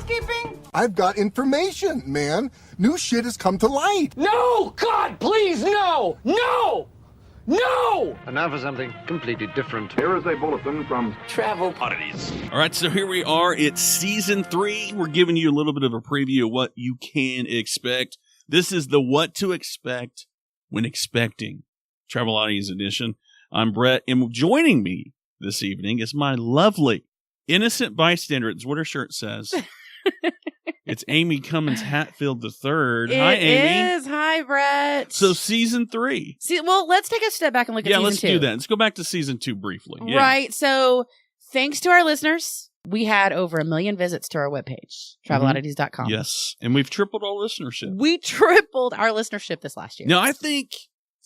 housekeeping? I've got information, man. New shit has come to light. No! God, please, no! No! No! And now for something completely different. Here is a bulletin from Travel Oddities. All right, so here we are. It's season 3. We're giving you a little bit of a preview of what you can expect. This is the What to Expect When Expecting Travel Oddities edition. I'm Brett, and joining me this evening is my lovely innocent bystander. It's what her shirt says. It's Amy Cummins Hatfield III. Hi, Amy. It is. Hi, Brett. So season 3. Well, let's take a step back and look at season 2. Yeah, let's do that. Let's go back to season 2 briefly. Yeah. Right. So thanks to our listeners, we had over 1 million visits to our webpage, traveloddities.com. Yes. And we've tripled our listenership. We tripled our listenership this last year. Now, I think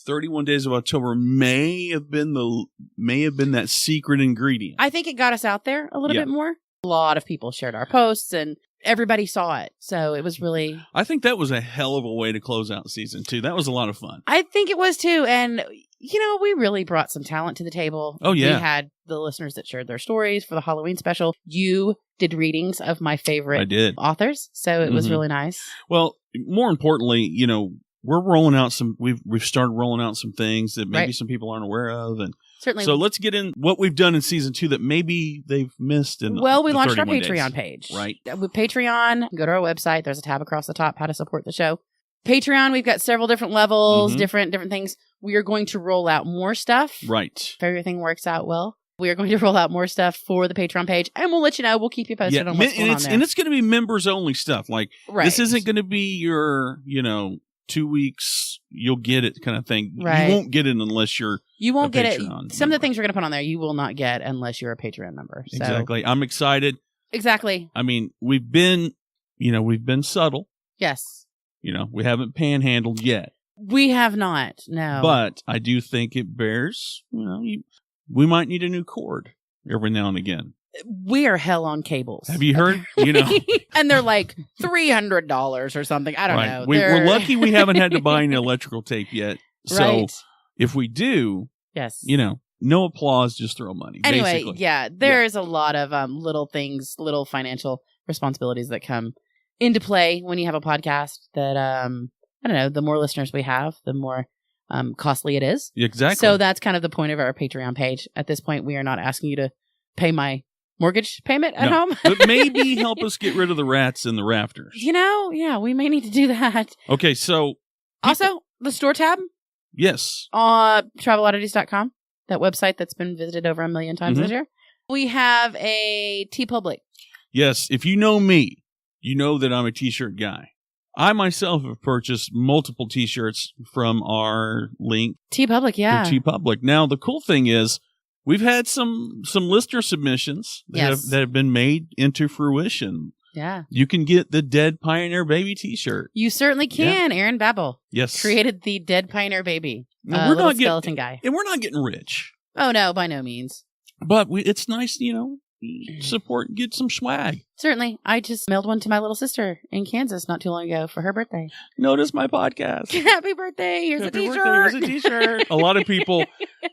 31 Days of October may have been that secret ingredient. I think it got us out there a little bit more. A lot of people shared our posts and everybody saw it. So it was really... I think that was a hell of a way to close out season 2. That was a lot of fun. I think it was too. And, we really brought some talent to the table. Oh, yeah. We had the listeners that shared their stories for the Halloween special. You did readings of my favorite authors. So it was really nice. Well, more importantly, we're rolling out we've started rolling out some things that maybe some people aren't aware of. And certainly. So let's get in what we've done in season 2 that maybe they've missed. We launched our Patreon page. Right. With Patreon, go to our website. There's a tab across the top, how to support the show. Patreon, we've got several different levels, different things. We are going to roll out more stuff. Right. If everything works out well. We are going to roll out more stuff for the Patreon page, and we'll let you know. We'll keep you posted on what's going on there. And it's going to be members-only stuff. Like, this isn't going to be your, 2 weeks, you'll get it kind of thing. Right. You won't get it unless you're You won't get it. member. Some of the things we're going to put on there, you will not get unless you're a Patreon member. So. Exactly. I'm excited. Exactly. I mean, we've been subtle. Yes. We haven't panhandled yet. We have not, no. But I do think it bears, we might need a new cord every now and again. We are hell on cables. Have you heard? And they're like $300 or something. I don't know. We're lucky we haven't had to buy any electrical tape yet. So if we do, yes, no applause, just throw money. Anyway, basically. there's a lot of little things, little financial responsibilities that come into play when you have a podcast that, I don't know, the more listeners we have, the more costly it is. Exactly. So that's kind of the point of our Patreon page. At this point, we are not asking you to pay my mortgage payment at home. But maybe help us get rid of the rats in the rafters. We may need to do that. Okay, so... Also, the store tab. Yes. Traveloddities.com. That website that's been visited over 1 million times this year. We have a TeePublic. Yes, if you know me, you know that I'm a t-shirt guy. I myself have purchased multiple t-shirts from our link. TeePublic, yeah. To TeePublic. Now, the cool thing is, we've had some listener submissions that have been made into fruition. Yeah. You can get the Dead Pioneer Baby t-shirt. You certainly can. Yeah. Aaron Babel. Yes. Created the Dead Pioneer Baby. We're not skeleton guy. And we're not getting rich. Oh, no, by no means. But it's nice, support and get some swag. Certainly. I just mailed one to my little sister in Kansas not too long ago for her birthday. Notice my podcast. Happy birthday. Here's a t-shirt. Here's a t-shirt. A lot of people,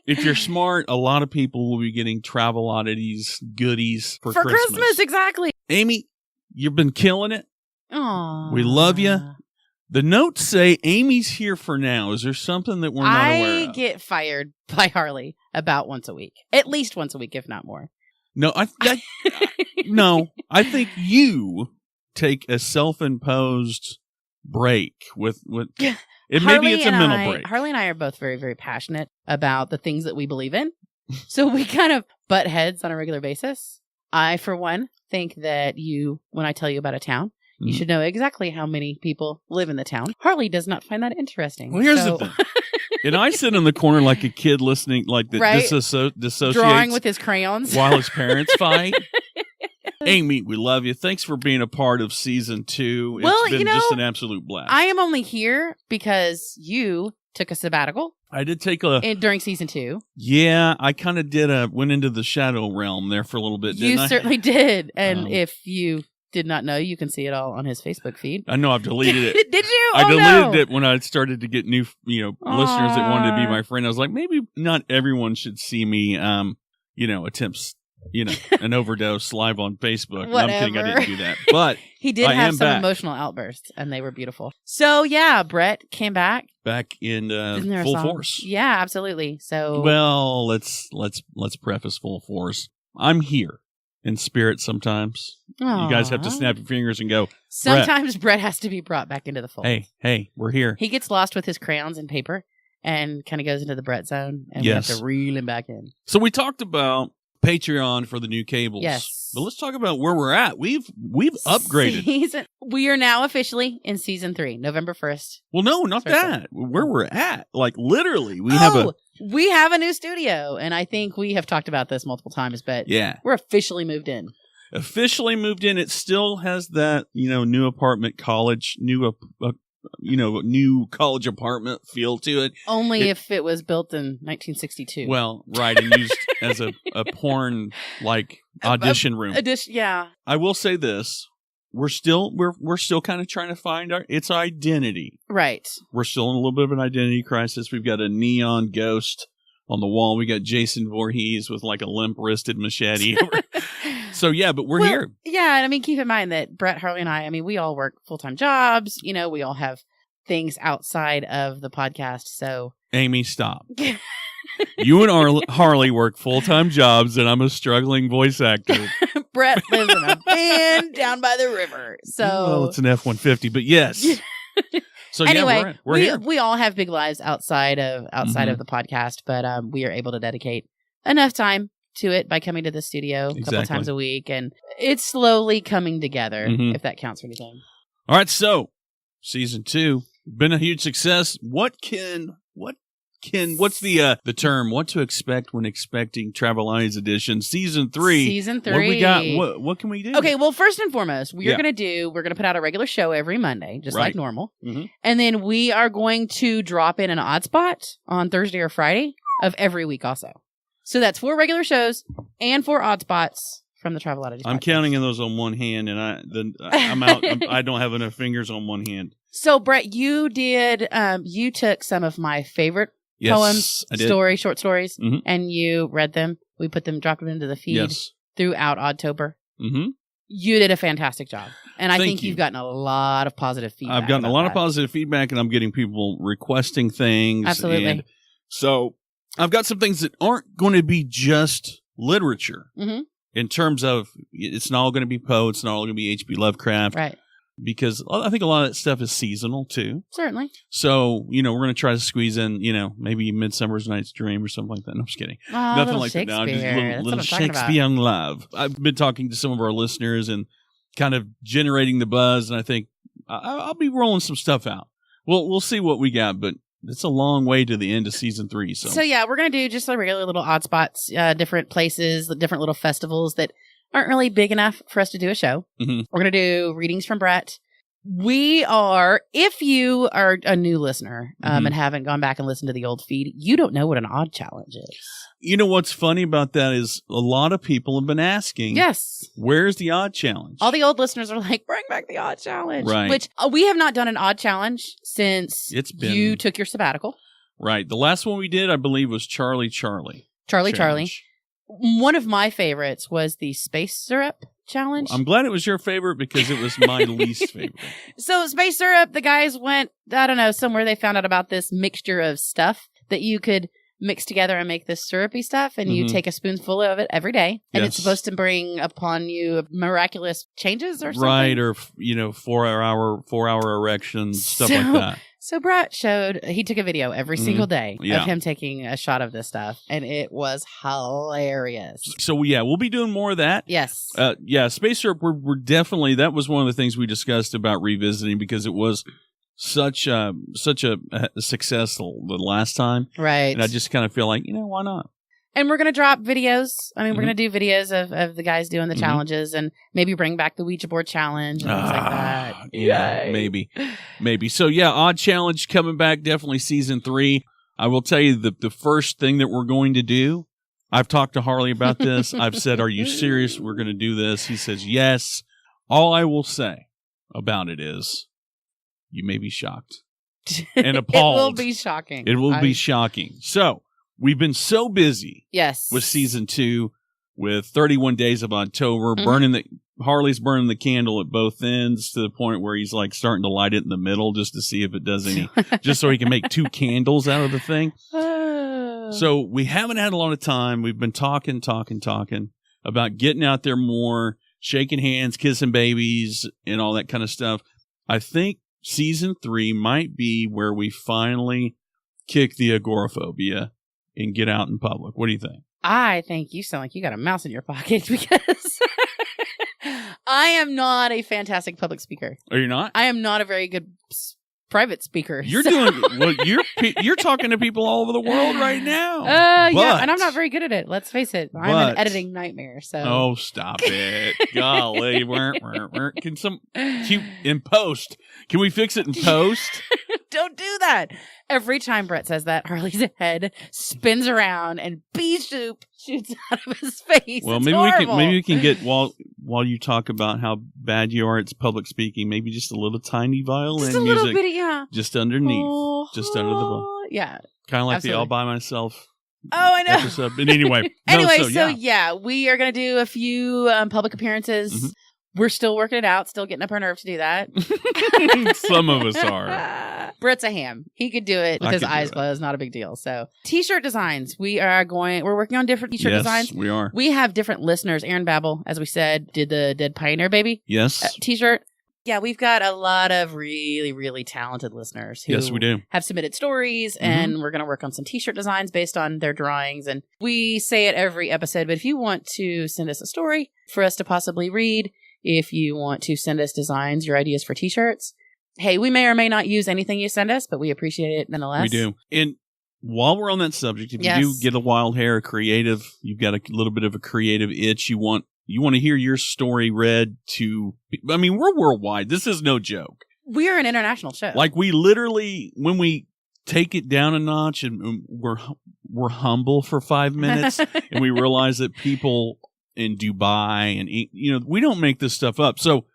if you're smart, a lot of people will be getting Travel Oddities goodies for Christmas. Exactly. Amy, you've been killing it. Aww. We love you. The notes say Amy's here for now. Is there something that we're not aware of? I get fired by Harley about once a week. At least once a week, if not more. No, I think you take a self-imposed break with maybe it's a mental break. Harley and I are both very, very passionate about the things that we believe in. So we kind of butt heads on a regular basis. I, for one, think that when I tell you about a town, you should know exactly how many people live in the town. Harley does not find that interesting. Well, here's the thing. And I sit in the corner like a kid listening, like the dissociates. Drawing with his crayons. While his parents fight. Amy, we love you. Thanks for being a part of season 2. It's been just an absolute blast. I am only here because you took a sabbatical. I did take during season 2. Yeah, I kind of went into the shadow realm there for a little bit, didn't I? You certainly did. And if you did not know, you can see it all on his Facebook feed. I know, I've deleted it. Did you? I deleted it when I started to get new, listeners that wanted to be my friend. I was like, maybe not everyone should see me, attempt an overdose live on Facebook. No, I'm kidding. I Whatever. didn't do that. But He did I have am some back. emotional outbursts, and they were beautiful. So yeah, Brett came back. Back in Isn't there a full song? force. Yeah, absolutely. So Well, let's preface full force. I'm here in spirit sometimes. You guys have to Aw. snap your fingers and go, Sometimes Brett has to be brought back into the fold. hey, we're here. He gets lost with his crayons and paper and kind of goes into the Brett zone, and Yes. we have to reel him back in. So we talked about Patreon for the new cables. Yes. But let's talk about where we're at. We've upgraded. We are now officially in season 3, November 1st. Well, no, not Sorry, that. Where we're at. Like literally, we have a new studio, and I think we have talked about this multiple times, but we're officially moved in. Officially moved in. It still has that, new apartment college, new college apartment feel to it. Only if it was built in 1962. Well, right, and used as a porn audition room. Yeah. I will say this: we're still kind of trying to find its identity. Right. We're still in a little bit of an identity crisis. We've got a neon ghost on the wall. We got Jason Voorhees with like a limp-wristed machete. So yeah, but we're here. Yeah, and I mean, keep in mind that Brett, Harley, and I mean, we all work full-time jobs. We all have things outside of the podcast. So Amy, stop. You and Harley work full-time jobs, and I'm a struggling voice actor. Brett lives in a van down by the river. So well, it's an F-150, but yes. So anyway, yeah, we're here. We all have big lives outside of the podcast, but we are able to dedicate enough time to it by coming to the studio a couple times a week, and it's slowly coming together, if that counts for anything. All right, so season 2 been a huge success. What's the term? What to expect when expecting Traveleyes Edition Season 3? Season 3. What we got? What can we do? Okay, well, first and foremost, we're gonna put out a regular show every Monday, just like normal, and then we are going to drop in an odd spot on Thursday or Friday of every week, also. So that's 4 regular shows and 4 odd spots from the Travel Oddities I'm podcast. counting those on one hand, and I'm out. I don't have enough fingers on one hand. So, Brett, you did. You took some of my favorite poems, short stories, and you read them. We dropped them into the feed throughout Oddtober. Mm-hmm. You did a fantastic job, and I think you. you've gotten a lot of positive feedback. I've gotten a lot of positive feedback, and I'm getting people requesting things. Absolutely. And so I've got some things that aren't going to be just literature. Mm-hmm. In terms of, it's not all going to be Poe, it's not all going to be H.P. Lovecraft. Right. Because I think a lot of that stuff is seasonal, too. Certainly. So, we're going to try to squeeze in, maybe Midsummer's Night's Dream or something like that. No, I'm just kidding. Oh, Nothing like that. No, just little Shakespeare in love. I've been talking to some of our listeners and kind of generating the buzz, and I think I'll be rolling some stuff out. We'll see what we got, but it's a long way to the end of season 3. So yeah, we're going to do just like regular little odd spots, different places, different little festivals that aren't really big enough for us to do a show. Mm-hmm. We're going to do readings from Brett. We are, if you are a new listener and haven't gone back and listened to the old feed, you don't know what an odd challenge is. You know what's funny about that is a lot of people have been asking, yes, where's the odd challenge? All the old listeners are like, bring back the odd challenge. Right. Which we have not done an odd challenge since you took your sabbatical. Right. The last one we did, I believe, was Charlie. Charlie. One of my favorites was the Space Syrup challenge. I'm glad it was your favorite because it was my least favorite. So Space Syrup, the guys went, I don't know, somewhere they found out about this mixture of stuff that you could mix together and make this syrupy stuff, and you take a spoonful of it every day, and it's supposed to bring upon you miraculous changes or something. Right, or 4 hour erections, stuff like that. So Brett he took a video every single day of him taking a shot of this stuff, and it was hilarious. So we'll be doing more of that. Yes. Space Syrup, we're definitely, that was one of the things we discussed about revisiting because it was such a success the last time. Right. And I just kind of feel like, why not? And we're going to drop videos. I mean, we're going to do videos of the guys doing the challenges and maybe bring back the Ouija board challenge and things like that. Yeah, maybe. So, odd challenge coming back, definitely season 3. I will tell you the first thing that we're going to do, I've talked to Harley about this. I've said, are you serious? We're going to do this. He says, yes. All I will say about it is you may be shocked and appalled. It will be shocking. It will be shocking. So, we've been so busy with season 2. with 31 Days of October, Harley's burning the candle at both ends to the point where he's like starting to light it in the middle just to see if it does any, just so he can make 2 candles out of the thing. So we haven't had a lot of time. We've been talking about getting out there more, shaking hands, kissing babies, and all that kind of stuff. I think season 3 might be where we finally kick the agoraphobia and get out in public. What do you think? I think you sound like you got a mouse in your pocket because I am not a fantastic public speaker. Are you not? I am not a very good private speaker. You're you're talking to people all over the world right now. Yeah, and I'm not very good at it. Let's face it. I'm an editing nightmare. So oh, stop it, golly! In post? Can we fix it in post? Don't do that. Every time Brett says that, Harley's head spins around and bee soup shoots out of his face. Well, it's maybe horrible. we can get while you talk about how bad you are at public speaking, maybe just a little tiny violin just a music, little bit, yeah, just underneath, just under the bow. Yeah, kind of like absolutely. the All by Myself. Oh, I know. Episode. But anyway, yeah, we are going to do a few public appearances. Mm-hmm. We're still working it out, still getting up our nerve to do that. Some of us are. Brett's a ham. He could do it with his eyes closed. Not a big deal. So, t-shirt designs. We're working on different t-shirt designs. Yes, we are. We have different listeners. Aaron Babel, as we said, did the Dead Pioneer Baby t-shirt. Yeah, we've got a lot of really, really talented listeners who yes, we do. have submitted stories, and we're going to work on some t-shirt designs based on their drawings. And we say it every episode, but if you want to send us a story for us to possibly read, if you want to send us designs, your ideas for t-shirts, hey, we may or may not use anything you send us, but we appreciate it nonetheless. We do. And while we're on that subject, if you do get a wild hair, a creative, you've got a little bit of a creative itch, you want to hear your story read to, I mean, we're worldwide. This is no joke. We are an international show. Like, we literally, when we take it down a notch and we're humble for 5 minutes and we realize that people in Dubai and, we don't make this stuff up. So,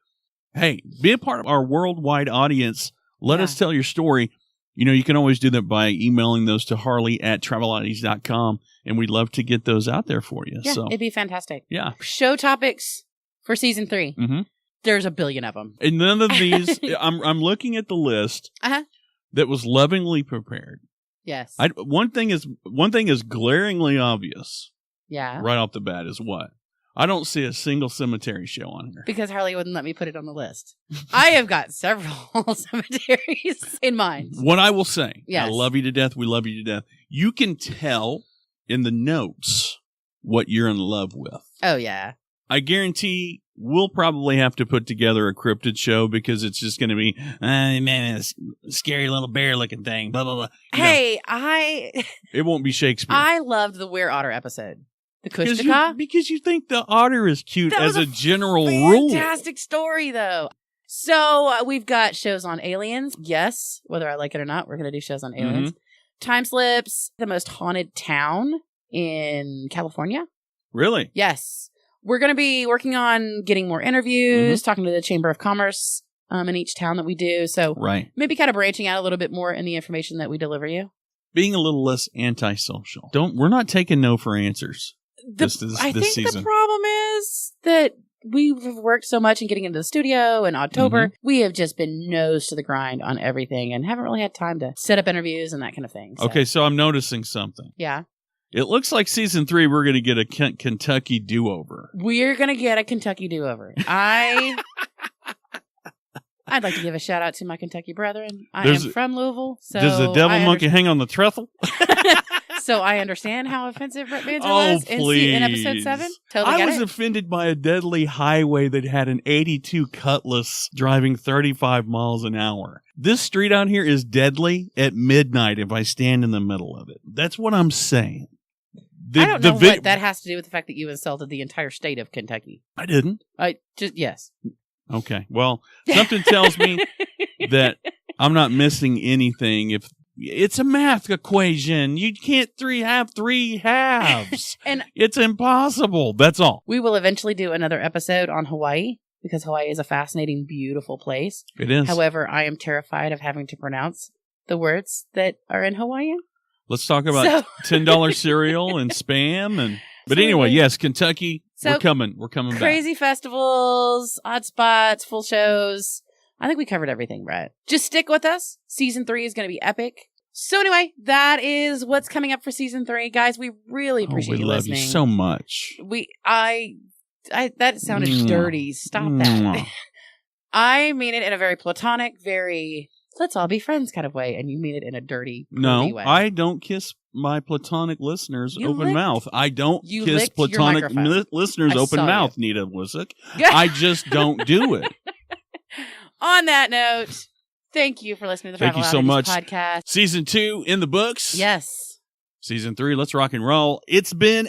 hey, be a part of our worldwide audience. Let us tell your story. You can always do that by emailing those to harley@traveloddities.com, and we'd love to get those out there for you. Yeah, so it'd be fantastic. Yeah. Show topics for season 3. Mm-hmm. There's a billion of them. And none of these, I'm looking at the list that was lovingly prepared. Yes. One thing is glaringly obvious. Yeah. Right off the bat is what? I don't see a single cemetery show on here. Because Harley wouldn't let me put it on the list. I have got several cemeteries in mind. What I will say, yes. I love you to death. We love you to death. You can tell in the notes what you're in love with. Oh, yeah. I guarantee we'll probably have to put together a cryptid show because it's just going to be, man, it's a scary little bear-looking thing, blah, blah, blah. Hey, It won't be Shakespeare. I loved the Were Otter episode. The Kushtaka? Because you think the otter is cute as a general rule. Fantastic story, though. So we've got shows on aliens. Yes, whether I like it or not, we're going to do shows on aliens. Time slips, the most haunted town in California. Really? Yes. We're going to be working on getting more interviews, talking to the Chamber of Commerce in each town that we do. So maybe kind of branching out a little bit more in the information that we deliver you. Being a little less antisocial. We're not taking no for answers. I think the problem is that we've worked so much in getting into the studio in October. We have just been nose to the grind on everything and haven't really had time to set up interviews and that kind of thing. So. Okay, so I'm noticing something. Yeah. It looks like season 3, we're going to get a Kentucky do-over. We're going to get a Kentucky do-over. I'd like to give a shout out to my Kentucky brethren. I am from Louisville. So does the devil monkey hang on the trestle? So I understand how offensive Brett Banter was in episode 7. Totally I was offended by a deadly highway that had an 82 Cutlass driving 35 miles an hour. This street out here is deadly at midnight if I stand in the middle of it. That's what I'm saying. I don't know what that has to do with the fact that you insulted the entire state of Kentucky. I didn't. Yes. Okay. Well, something tells me that I'm not missing anything if it's a math equation. You can't have 3 halves. And it's impossible. That's all. We will eventually do another episode on Hawaii because Hawaii is a fascinating, beautiful place. It is. However, I am terrified of having to pronounce the words that are in Hawaiian. Let's talk about $10 cereal and spam and But anyway, yes, Kentucky, So, we're coming. We're coming back. Crazy festivals, odd spots, full shows. I think we covered everything, Brett. Just stick with us. Season 3 is going to be epic. So anyway, that is what's coming up for season 3. Guys, we really appreciate you listening. We love you so much. That sounded dirty. Stop that. I mean it in a very platonic, very let's all be friends kind of way, and you mean it in a dirty, pervy way. I don't kiss my platonic listeners open mouth. I don't kiss platonic listeners open mouth, Nita Wusick. I just don't do it. On that note, thank you for listening to the Thank you so much. Podcast. Season 2 in the books. Yes. Season 3, let's rock and roll. It's been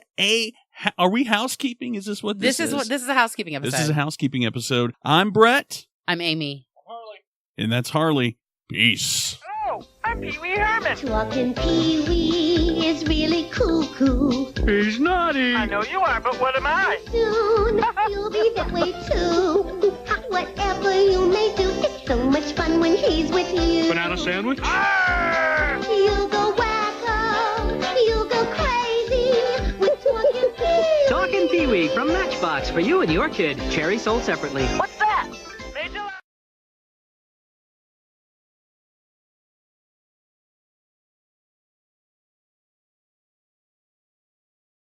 are we housekeeping? Is this what this is? This is a housekeeping episode. This is a housekeeping episode. I'm Brett. I'm Amy. I'm Harley. And that's Harley. Peace. Oh, I'm Pee Wee Herman. Talking Pee-wee is really cuckoo. He's naughty. I know you are, but what am I? Soon you'll be that way too. Whatever you may do, it's so much fun when he's with you. Banana sandwich? You'll go wacko, you'll go crazy with Talking Pee-wee. Talking Pee-wee from Matchbox for you and your kid. Cherry sold separately. What's